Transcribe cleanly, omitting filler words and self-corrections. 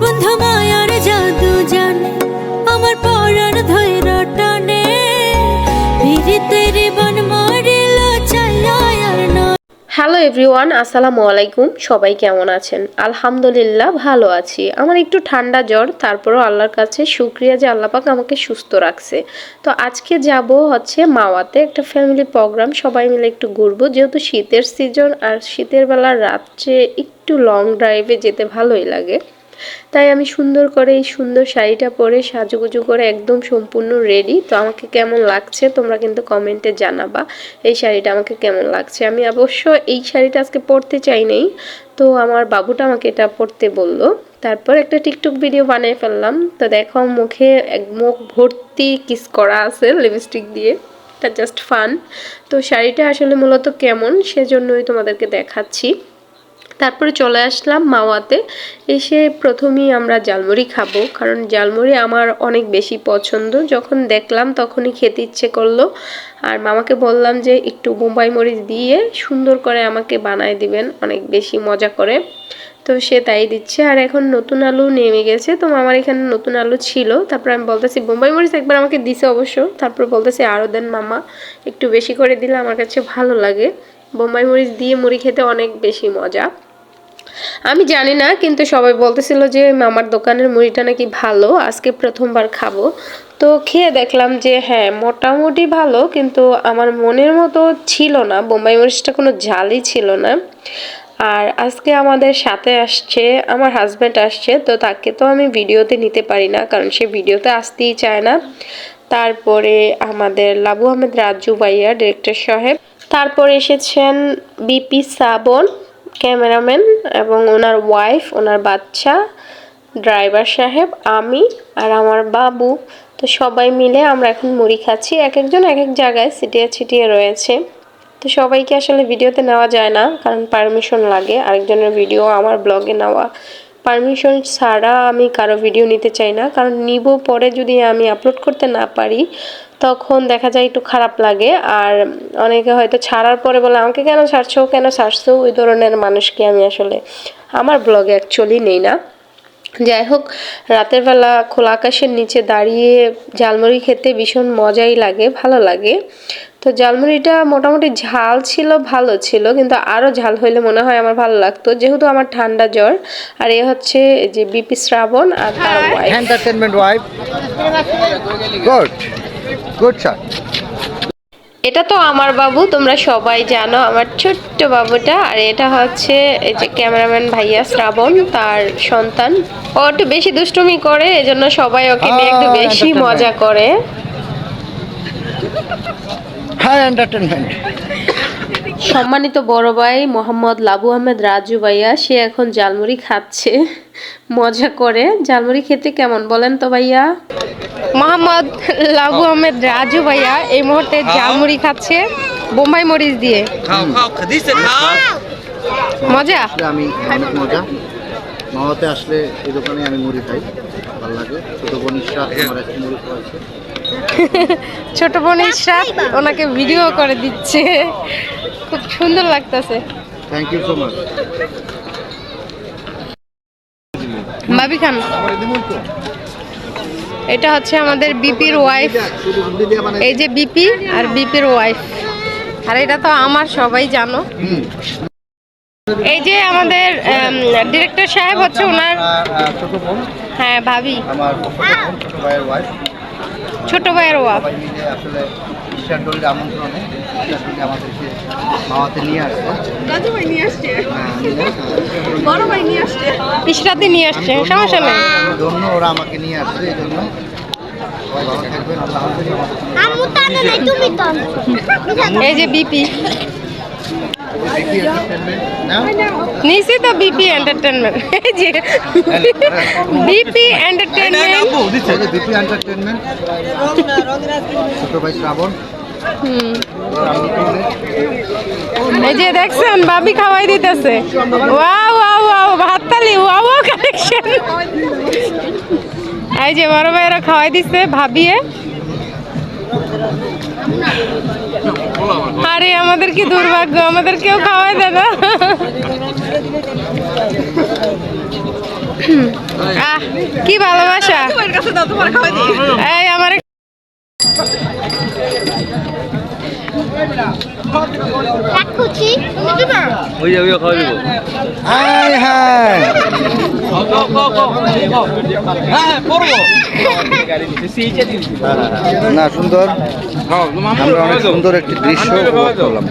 বন্ধু মায়ার জাদু জানে আমার পরাণ ধৈর্য টানে ফিরিতের বন মারিল চাইয়ার না। হ্যালো এভরিওয়ান, আসসালামু আলাইকুম। সবাই কেমন আছেন? আলহামদুলিল্লাহ ভালো আছি। আমার একটু ঠান্ডা জ্বর, তারপরও আল্লাহর কাছে শুকরিয়া যে আল্লাহ পাক আমাকে সুস্থ রাখছে। তো আজকে যাব হচ্ছে মাওয়াতে, একটা ফ্যামিলি প্রোগ্রাম, সবাই মিলে একটু ঘুরবো। যেহেতু শীতের সিজন, আর শীতের বেলা রাত্রে একটু লং ড্রাইভে যেতে ভালোই লাগে। তাই আমি সুন্দর করে এই সুন্দর শাড়িটা পরে সাজুগুজু করে একদম সম্পূর্ণ রেডি। তো আমাকে কেমন লাগছে তোমরা কিন্তু কমেন্টে জানাবা এই শাড়িটা আমাকে কেমন লাগছে। আমি অবশ্য এই শাড়িটা আজকে পরতে চাই নাই, তো আমার বাবুটা আমাকে এটা পরতে বললো। তারপর একটা টিকটক ভিডিও বানিয়ে ফেললাম। তো দেখো মুখে মুখ ভর্তি কিস করা আছে লিপস্টিক দিয়ে, এটা জাস্ট ফান। তো শাড়িটা আসলে মূলত কেমন সেজন্যই তোমাদেরকে দেখাচ্ছি। তারপরে চলে আসলাম মাওয়াতে। এসে প্রথমেই আমরা ঝালমুড়ি খাবো, কারণ ঝালমুড়ি আমার অনেক বেশি পছন্দ। যখন দেখলাম তখনই খেতে ইচ্ছে করলো। আর মামাকে বললাম যে একটু বোম্বাই মরিচ দিয়ে সুন্দর করে আমাকে বানায় দিবেন, অনেক বেশি মজা করে। তো সে তাই দিচ্ছে। আর এখন নতুন আলু নেমে গেছে, তো আমার এখানে নতুন আলু ছিল। তারপর আমি বলতেছি বোম্বাই মরিচ একবার আমাকে দিছে অবশ্য, তারপর বলতেছি আরও দেন মামা, একটু বেশি করে দিলে আমার কাছে ভালো লাগে। বোম্বাই মরিচ দিয়ে মুড়ি খেতে অনেক বেশি মজা। আমি জানি না, কিন্তু সবাই বলতেছিল যে মামার দোকানের মুড়িটা নাকি ভালো, আজকে প্রথমবার খাবো। তো খেয়ে দেখলাম যে হ্যাঁ মোটামুটি ভালো, কিন্তু আমার মনের মতো ছিল না, বোম্বাই মরিচটা কোনো ঝালই ছিল না। আর আজকে আমাদের সাথে আসছে আমার হাজব্যান্ড আসছে, তো তাকে তো আমি ভিডিওতে নিতে পারি না, কারণ সে ভিডিওতে আসতেই চায় না। তারপরে আমাদের লাবু আহমেদ রাজু ভাইয়া ডিরেক্টর সাহেব, তারপরে এসেছেন বিপি শ্রাবণ ক্যামেরাম্যান, এবং ওনার ওয়াইফ, ওনার বাচ্চা, ড্রাইভার সাহেব, আমি আর আমার বাবু। তো সবাই মিলে আমরা এখন মুড়ি খাচ্ছি। এক একজন এক এক জায়গায় ছিটিয়ে ছিটিয়ে রয়েছে। তো সবাইকে আসলে ভিডিওতে নেওয়া যায় না, কারণ পারমিশন লাগে। আরেকজনের ভিডিও আমার ব্লগে নেওয়া পারমিশন ছাড়া আমি কারো ভিডিও নিতে চাই না, কারণ নিব পরে যদি আমি আপলোড করতে না পারি তখন দেখা যায় একটু খারাপ লাগে। আর অনেকে হয়তো ছাড়ার পরে বলে আমাকে কেন ছাড়ছো, ওই ধরনের মানুষকে আমি আসলে আমার ব্লগে অ্যাকচুয়ালি নেই না। যাই হোক, রাতের বেলা খোলা আকাশের নিচে দাঁড়িয়ে ঝালমুড়ি খেতে ভীষণ মজাই লাগে, ভালো লাগে। তো ঝালমুড়িটা মোটামুটি ঝাল ছিল, ভালো ছিল, কিন্তু আরও ঝাল হইলে মনে হয় আমার ভালো লাগতো, যেহেতু আমার ঠান্ডা জ্বর। আর এ হচ্ছে যে বিপি শ্রাবণ আর তার wife. Entertainment wife, good good shot. এটা তো আমার বাবু, তোমরা সবাই জানো, আমার ছোট্ট বাবুটা। আর এটা হচ্ছে এই যে ক্যামেরাম্যান ভাইয়া শ্রাবণ, তার সন্তান। ও একটু বেশি দুষ্টুমি করে, এজন্য সবাই ওকে নিয়ে একটু বেশি মজা করে। হ্যাঁ, এন্টারটেইনমেন্ট। সম্মানিত বড় ভাই মোহাম্মদ লাবু আহমেদ রাজু ভাইয়া, সে এখন ঝালমুড়ি খাচ্ছে মজা করে। ঝালমুড়ি খেতে কেমন বলেন তো ভাইয়া? মোহাম্মদ লাবু আহমেদ রাজু ভাইয়া এই মুহূর্তে ঝালমুড়ি খাচ্ছে বোম্বাই মরিচ দিয়ে। মজা? আমি অনেক মজা। মাওয়াতে আসলে এই দোকানে আমি মুড়ি খাই, ভালো লাগে। ছোট বোন ইশরাত আমার আজকে মুড়ি খাওয়াচ্ছে। ছোট বোন ইশরাত ওনাকে ভিডিও করে দিচ্ছে, খুব সুন্দর লাগতেছে। Thank you so much. ভাবি খান। এটা হচ্ছে আমাদের বিপির ওয়াইফ, এই যে বিপি আর বিপির ওয়াইফ। আর এটা তো আমার, সবাই জানো। এই যে আমাদের ডিরেক্টর সাহেব হচ্ছে ওনার ছোট বোন, হ্যাঁ ভাবি, আমার ছোট ভাইয়ের ওয়াইফ। ছোট ভাইয়ের ওয়াইফ। আসলে ঈশ্বরদৌলির আমন্ত্রণে ঈশ্বরদৌলি আমাদেরকে মাওয়াতে নিয়ে আসছে। রাজু ভাই নিয়ে আসছে, বড় ভাই নিয়ে আসছে, ইশরাতে নিয়ে আসছে, সমস্যা নেই। ধন্য ওরা আমাকে নিয়ে আসছে, এই জন্য ভালো থাকবেন, আল্লাহ হাফেজ। এই যে বিপি নিচে তো বিপি এন্টারটেইনমেন্ট, এই যে বিপি এন্টারটেইনমেন্ট, বিপি এন্টারটেইনমেন্ট, ছোট ভাই শ্রাবণ। এই যে দেখছেন ভাবি খাওয়াই দিতেছে। ওয়াও ওয়াও ওয়াও, ভাততালি, ওয়াও কালেকশন। এই যে বড় ভাইরা খাওয়াই দিচ্ছে ভাবিয়ে। আরে আমাদের কি দুর্ভাগ্য, আমাদের কেউ খাওয়াই দেয় না। আহ কি ভালোবাসা এই আমার হাই হাই না সুন্দর, আমরা অনেক সুন্দর একটি দৃশ্য উপভোগ করলাম।